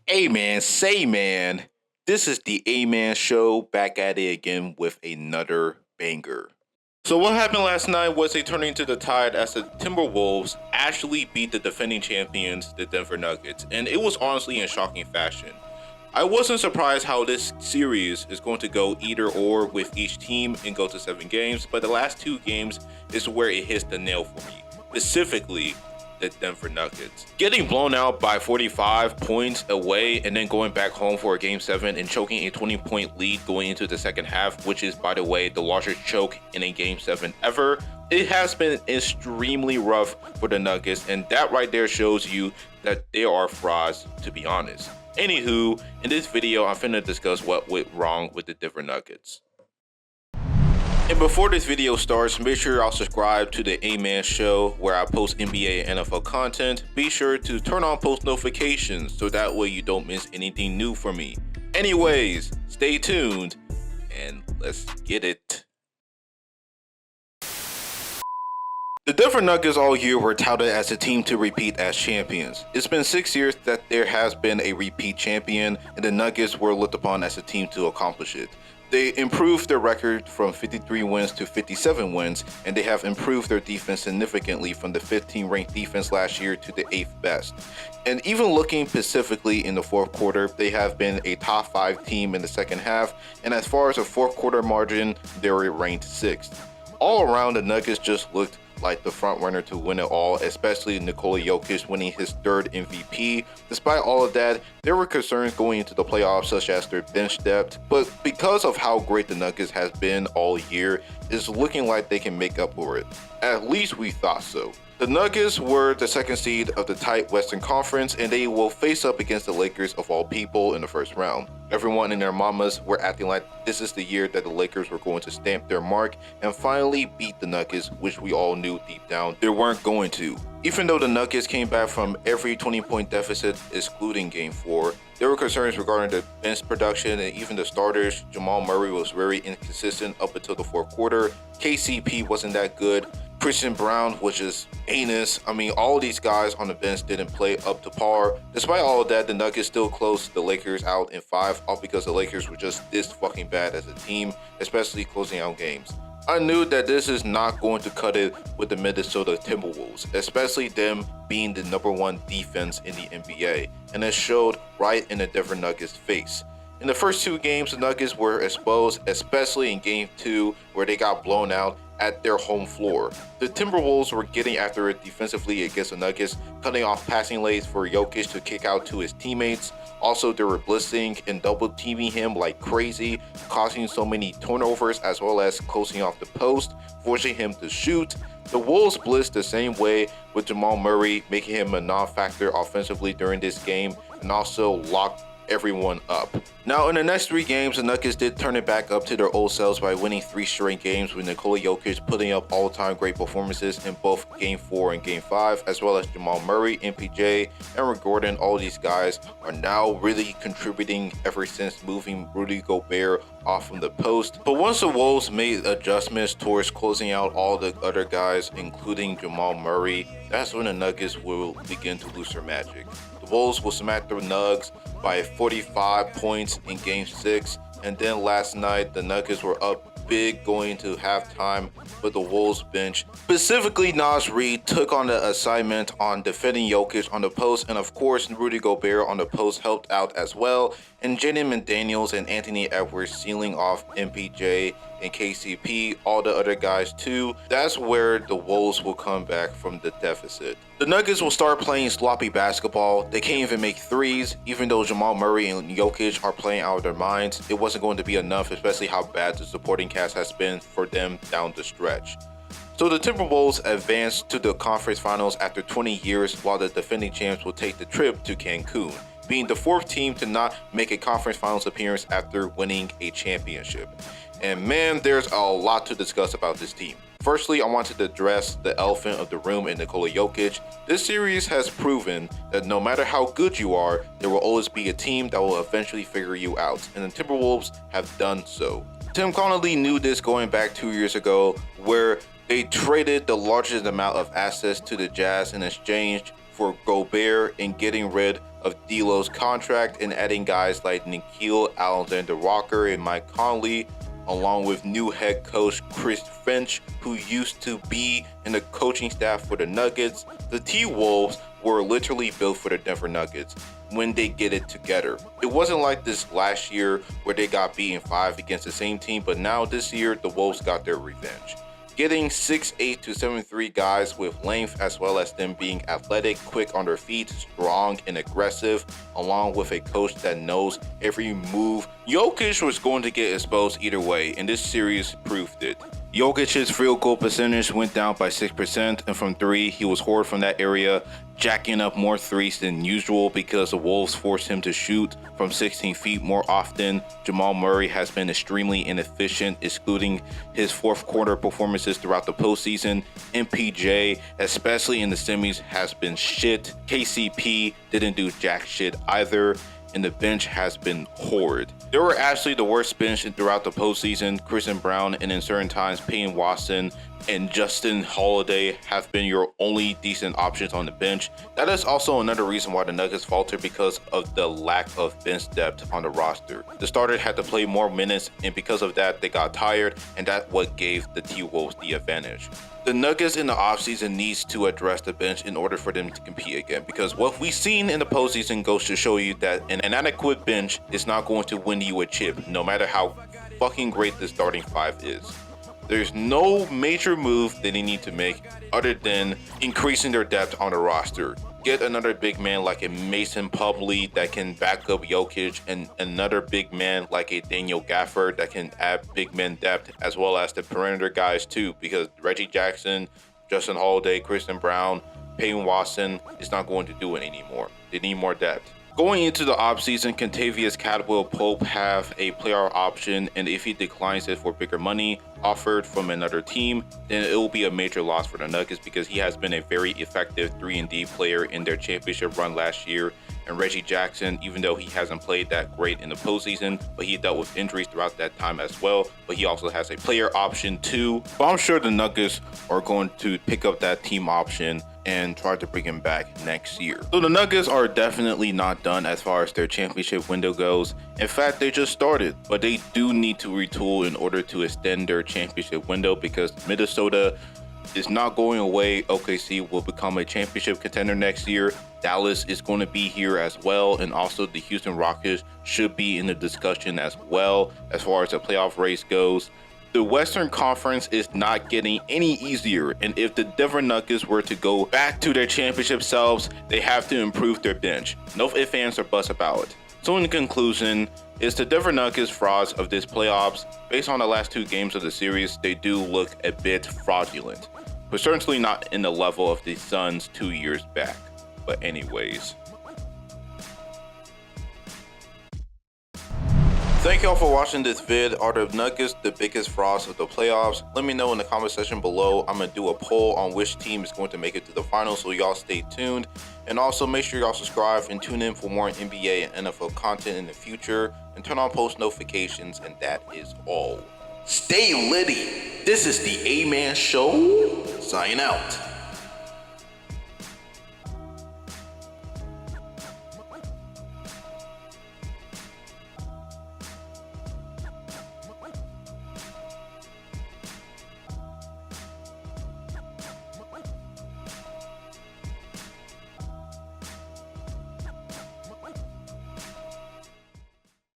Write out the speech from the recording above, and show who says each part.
Speaker 1: Hey man, say man, this is the A Man Show back at it again with another banger. So what happened last night was a turning to the tide as the Timberwolves actually beat the defending champions, the Denver Nuggets, and it was honestly in shocking fashion. I wasn't surprised how this series is going to go either or with each team and go to 7 games, but the last 2 games is where it hits the nail for me. Specifically, the Denver Nuggets. Getting blown out by 45 points away and then going back home for a game 7 and choking a 20-point lead going into the second half, which is, by the way, the largest choke in a game 7 ever. It has been extremely rough for the Nuggets, and that right there shows you that they are frauds, to be honest. Anywho, in this video, I'm finna discuss what went wrong with the Denver Nuggets. And before this video starts, make sure y'all subscribe to the A-Man Show where I post NBA and NFL content. Be sure to turn on post notifications so that way you don't miss anything new from me. Anyways, stay tuned and let's get it. The Denver Nuggets all year were touted as a team to repeat as champions. It's been 6 years that there has been a repeat champion, and the Nuggets were looked upon as a team to accomplish it. They improved their record from 53 wins to 57 wins, and they have improved their defense significantly from the 15th ranked defense last year to the 8th best. And even looking specifically in the fourth quarter, they have been a top 5 team in the second half, and as far as a fourth quarter margin, they were ranked 6th. All around, the Nuggets just looked like the front runner to win it all, especially Nikola Jokic winning his 3rd MVP. Despite all of that, there were concerns going into the playoffs such as their bench depth, but because of how great the Nuggets has been all year, it's looking like they can make up for it. At least we thought so. The Nuggets were the 2nd seed of the tight Western Conference, and they will face up against the Lakers of all people in the first round. Everyone and their mamas were acting like this is the year that the Lakers were going to stamp their mark and finally beat the Nuggets, which we all knew deep down they weren't going to. Even though the Nuggets came back from every 20-point deficit, excluding Game 4, there were concerns regarding the bench production and even the starters. Jamal Murray was very inconsistent up until the fourth quarter. KCP wasn't that good. Christian Brown was just anus. I mean, all these guys on the bench didn't play up to par. Despite all of that, the Nuggets still closed the Lakers out in 5, all because the Lakers were just this fucking bad as a team, especially closing out games. I knew that this is not going to cut it with the Minnesota Timberwolves, especially them being the #1 defense in the NBA, and it showed right in the Denver Nuggets' face. In the first 2 games, the Nuggets were exposed, especially in Game 2, where they got blown out at their home floor. The Timberwolves were getting after it defensively against the Nuggets, cutting off passing lanes for Jokic to kick out to his teammates. Also, they were blitzing and double teaming him like crazy, causing so many turnovers as well as closing off the post, forcing him to shoot. The Wolves blitzed the same way with Jamal Murray, making him a non-factor offensively during this game, and also locked everyone up. Now, in the next 3 games, the Nuggets did turn it back up to their old selves by winning 3 straight games, with Nikola Jokic putting up all-time great performances in both Game 4 and Game 5, as well as Jamal Murray, MPJ, Aaron Gordon. All these guys are now really contributing ever since moving Rudy Gobert off from the post. But once the Wolves made adjustments towards closing out all the other guys, including Jamal Murray, that's when the Nuggets will begin to lose their magic. The Wolves will smack the Nugs by 45 points in Game 6, and then last night the Nuggets were up big going into halftime, but the Wolves bench, specifically Naz Reid, took on the assignment on defending Jokic on the post, and of course Rudy Gobert on the post helped out as well, and Jaden McDaniels and Anthony Edwards sealing off MPJ and KCP, all the other guys too. That's where the Wolves will come back from the deficit. The Nuggets will start playing sloppy basketball. They can't even make threes, even though Jamal Murray and Jokic are playing out of their minds. It wasn't going to be enough, especially how bad the supporting cast has been for them down the stretch. So the Timberwolves advanced to the conference finals after 20 years, while the defending champs will take the trip to Cancun, being the 4th team to not make a conference finals appearance after winning a championship. And man, there's a lot to discuss about this team. Firstly, I wanted to address the elephant of the room in Nikola Jokic. This series has proven that no matter how good you are, there will always be a team that will eventually figure you out, and the Timberwolves have done so. Tim Connolly knew this going back 2 years ago, where they traded the largest amount of assets to the Jazz in exchange for Gobert and getting rid of D'Lo's contract and adding guys like Nikhil Alexander-Walker and Mike Conley, along with new head coach Chris Finch, who used to be in the coaching staff for the Nuggets. The T-Wolves were literally built for the Denver Nuggets when they get it together. It wasn't like this last year where they got beaten 5 against the same team, but now this year the Wolves got their revenge. Getting 6'8" to 7'3" guys with length, as well as them being athletic, quick on their feet, strong and aggressive, along with a coach that knows every move. Jokic was going to get exposed either way, and this series proved it. Jokic's field goal percentage went down by 6%, and from 3, he was horrid from that area, jacking up more threes than usual because the Wolves forced him to shoot from 16 feet more often. Jamal Murray has been extremely inefficient, excluding his fourth quarter performances throughout the postseason. MPJ, especially in the semis, has been shit. KCP didn't do jack shit either, and the bench has been horrid. They were actually the worst bench throughout the postseason. Christian Brown and in certain times Payne Watson and Justin Holiday have been your only decent options on the bench. That is also another reason why the Nuggets faltered, because of the lack of bench depth on the roster. The starters had to play more minutes, and because of that they got tired, and that's what gave the T-Wolves the advantage. The Nuggets in the offseason needs to address the bench in order for them to compete again, because what we've seen in the postseason goes to show you that an inadequate bench is not going to win you a chip, no matter how fucking great the starting 5 is. There's no major move that they need to make other than increasing their depth on the roster. Get another big man like a Mason Plumlee that can back up Jokic, and another big man like a Daniel Gafford that can add big man depth, as well as the perimeter guys too, because Reggie Jackson, Justin Holiday, Christian Brown, Payne Watson is not going to do it anymore. They need more depth. Going into the offseason, Kentavious Caldwell-Pope have a player option, and if he declines it for bigger money offered from another team, then it will be a major loss for the Nuggets, because he has been a very effective 3-and-D player in their championship run last year. And Reggie Jackson, even though he hasn't played that great in the postseason, but he dealt with injuries throughout that time as well, but he also has a player option too. But I'm sure the Nuggets are going to pick up that team option and try to bring him back next year. So the Nuggets are definitely not done as far as their championship window goes. In fact, they just started, but they do need to retool in order to extend their championship window, because Minnesota is not going away. OKC will become a championship contender next year. Dallas is going to be here as well, and also the Houston Rockets should be in the discussion as well as far as the playoff race goes. The Western Conference is not getting any easier, and if the Denver Nuggets were to go back to their championship selves, they have to improve their bench. No ifs, ands, or buts about it. So in conclusion, it's the Denver Nuggets frauds of this playoffs. Based on the last 2 games of the series, they do look a bit fraudulent, but certainly not in the level of the Suns 2 years back. But anyways, thank y'all for watching this vid. Are the Nuggets the biggest frauds of the playoffs? Let me know in the comment section below. I'm gonna do a poll on which team is going to make it to the finals, so y'all stay tuned. And also make sure y'all subscribe and tune in for more NBA and NFL content in the future, and turn on post notifications, and that is all. Stay litty. This is the A-Man Show. Sign out.